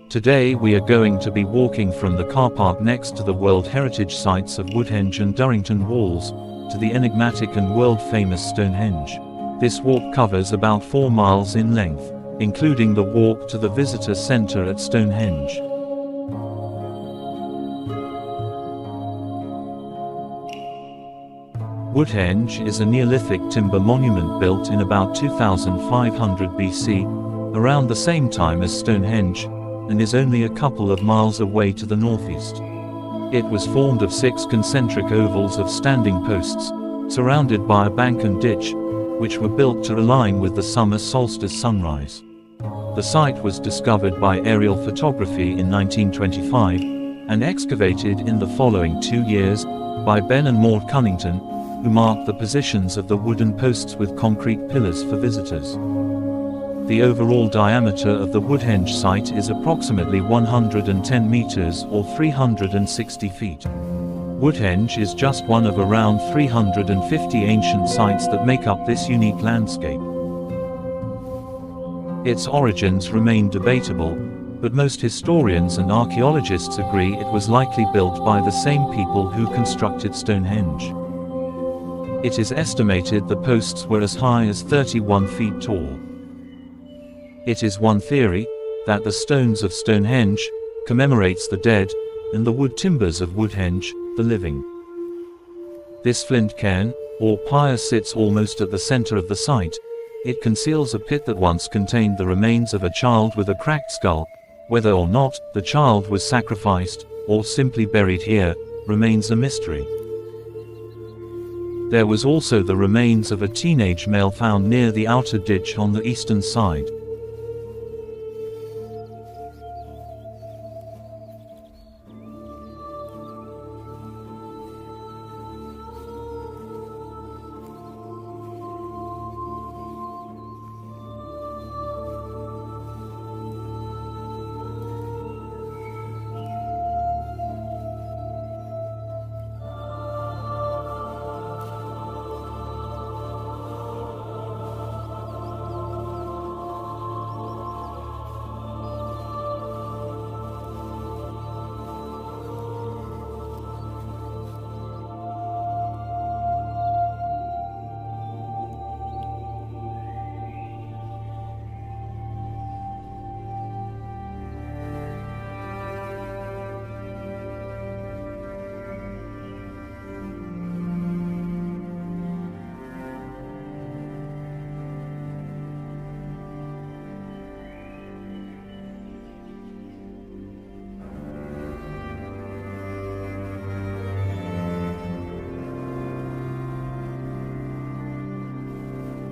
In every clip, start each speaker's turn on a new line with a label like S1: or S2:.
S1: Today we are going to be walking from the car park next to the World Heritage Sites of Woodhenge and Durrington Walls, to the enigmatic and world-famous Stonehenge. This walk covers about 4 miles in length, including the walk to the visitor centre at Stonehenge. Woodhenge is a Neolithic timber monument built in about 2500 BC, around the same time as Stonehenge, and is only a couple of miles away to the northeast. It was formed of 6 concentric ovals of standing posts, surrounded by a bank and ditch, which were built to align with the summer solstice sunrise. The site was discovered by aerial photography in 1925, and excavated in the following 2 years, by Ben and Maud Cunnington, who marked the positions of the wooden posts with concrete pillars for visitors. The overall diameter of the Woodhenge site is approximately 110 meters or 360 feet. Woodhenge is just one of around 350 ancient sites that make up this unique landscape. Its origins remain debatable, but most historians and archaeologists agree it was likely built by the same people who constructed Stonehenge. It is estimated the posts were as high as 31 feet tall. It is one theory that the stones of Stonehenge commemorates the dead, and the wood timbers of Woodhenge, the living. This flint cairn, or pyre, sits almost at the center of the site. It conceals a pit that once contained the remains of a child with a cracked skull. Whether or not the child was sacrificed, or simply buried here, remains a mystery. There was also the remains of a teenage male found near the outer ditch on the eastern side.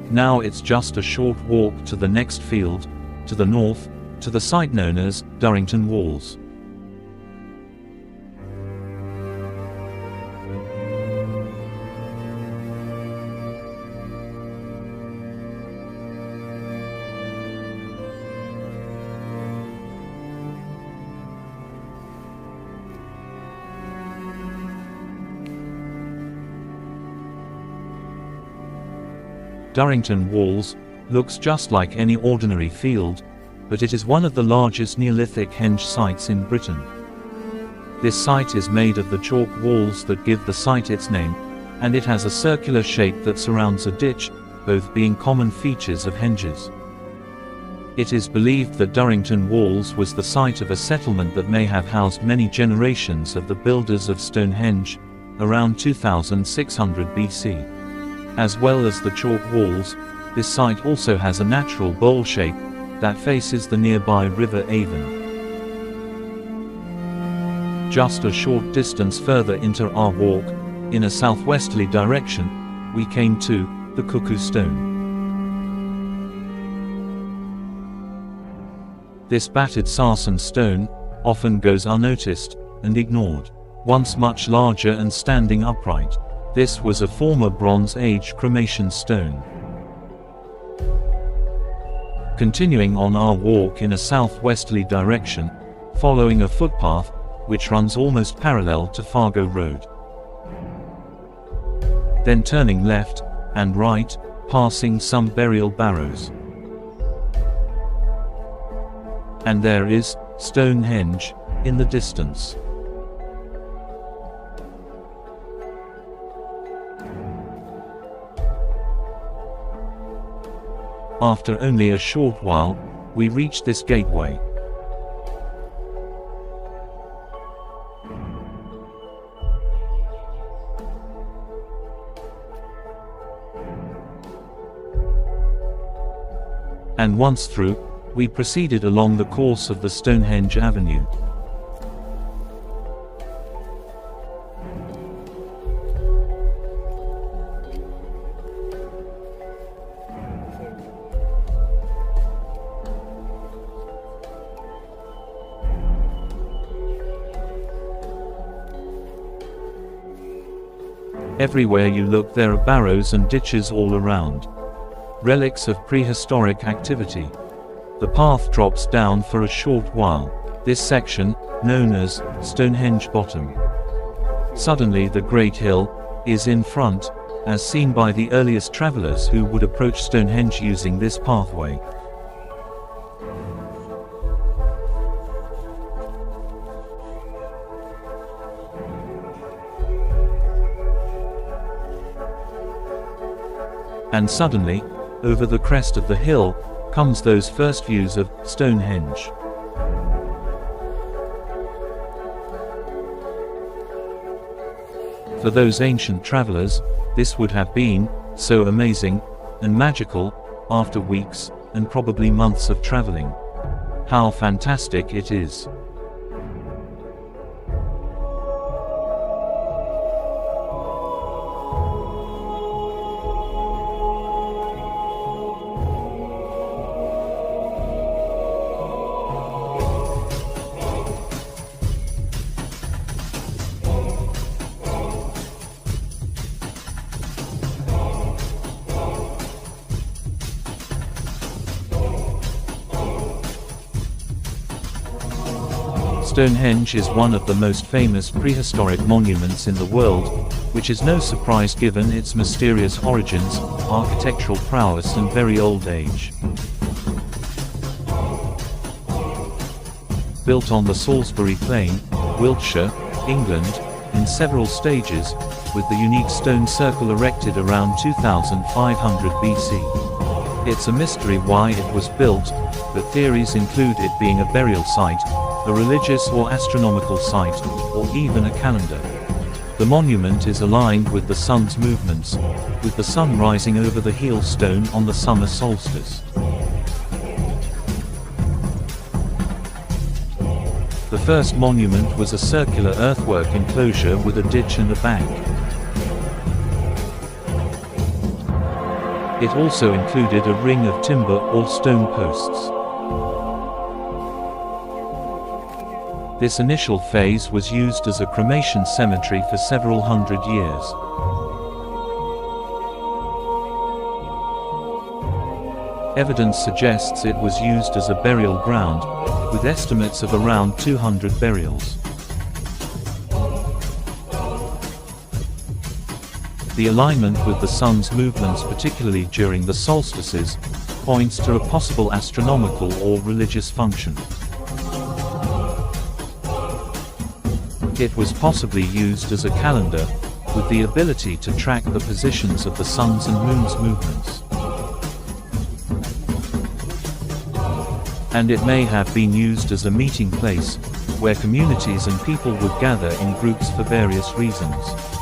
S1: Now it's just a short walk to the next field, to the north, to the site known as Durrington Walls. Durrington Walls looks just like any ordinary field, but it is one of the largest Neolithic henge sites in Britain. This site is made of the chalk walls that give the site its name, and it has a circular shape that surrounds a ditch, both being common features of henges. It is believed that Durrington Walls was the site of a settlement that may have housed many generations of the builders of Stonehenge, around 2600 BC. As well as the chalk walls, this site also has a natural bowl shape that faces the nearby River Avon. Just a short distance further into our walk, in a southwesterly direction, we came to the Cuckoo Stone. This battered sarsen stone often goes unnoticed and ignored. Once much larger and standing upright, this was a former Bronze Age cremation stone. Continuing on our walk in a southwesterly direction, following a footpath which runs almost parallel to Fargo Road. Then turning left and right, passing some burial barrows. And there is Stonehenge, in the distance. After only a short while, we reached this gateway. And once through, we proceeded along the course of the Stonehenge Avenue. Everywhere you look there are barrows and ditches all around. Relics of prehistoric activity. The path drops down for a short while. This section, known as Stonehenge Bottom. Suddenly the Great Hill is in front, as seen by the earliest travelers who would approach Stonehenge using this pathway. And suddenly, over the crest of the hill, comes those first views of Stonehenge. For those ancient travelers, this would have been so amazing and magical after weeks and probably months of traveling. How fantastic it is! Stonehenge is one of the most famous prehistoric monuments in the world, which is no surprise given its mysterious origins, architectural prowess and very old age. Built on the Salisbury Plain, Wiltshire, England, in several stages, with the unique stone circle erected around 2500 BC. It's a mystery why it was built, but theories include it being a burial site, a religious or astronomical site, or even a calendar. The monument is aligned with the sun's movements, with the sun rising over the heel stone on the summer solstice. The first monument was a circular earthwork enclosure with a ditch and a bank. It also included a ring of timber or stone posts. This initial phase was used as a cremation cemetery for several hundred years. Evidence suggests it was used as a burial ground, with estimates of around 200 burials. The alignment with the sun's movements, particularly during the solstices, points to a possible astronomical or religious function. It was possibly used as a calendar, with the ability to track the positions of the sun's and moon's movements. And it may have been used as a meeting place, where communities and people would gather in groups for various reasons.